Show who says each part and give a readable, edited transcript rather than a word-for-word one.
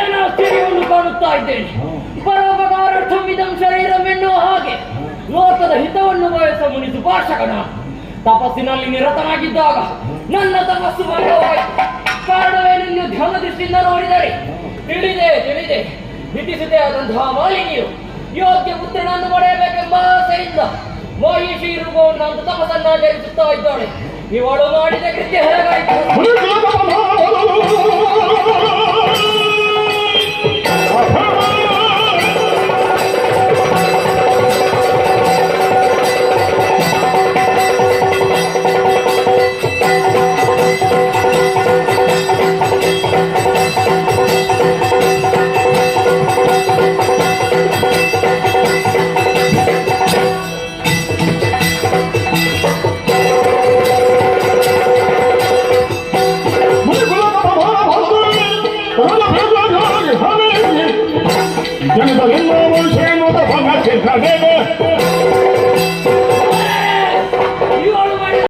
Speaker 1: ಏನೋ ಸ್ಥಿತಿಯನ್ನು ಕಾಣುತ್ತಾ ಇದ್ದೇನೆ. ಪರೋಪಕಾರಾರ್ಥಮಿದಂ ಶರೀರವೆನ್ನುವ ಹಾಗೆ ಲೋಕದ ಹಿತವನ್ನು ಬಯಸುವ ಮುನಿ ಸುಭಾಷಕನ ತಪಸ್ಸಿನಲ್ಲಿ ನಿರತನಾಗಿದ್ದಾಗ ನನ್ನ ತಪಸ್ಸು ಭಂಗವಾಯಿತು. ಕಾರಣವೇನೆಂದು ಧ್ಯಾನ ದೃಷ್ಟಿಯಿಂದ ನೋಡಿದರೆ ತಿಳಿದೆ ವಿಧಿಸಿದೆ ಆದಂತಹ ಮಾಲಿನಿಯು ಯೋಗ್ಯ ಪುತ್ರನನ್ನು ಪಡೆಯಬೇಕೆಂಬ ಆಸೆಯಿಂದ ಮಹಿಷಿ ರೂಪವನ್ನು ಅಂತ ತಪಸ್ಸನ್ನಾಚರಿಸುತ್ತಾ ಇದ್ದಾಳೆ. ಇವಳು ಮಾಡಿದ ಕೃತ್ಯ ಹೇಗಾಯಿತು?
Speaker 2: ಜನಗಳೆಲ್ಲ ಮನುಷ್ಯನು ಭಂಗ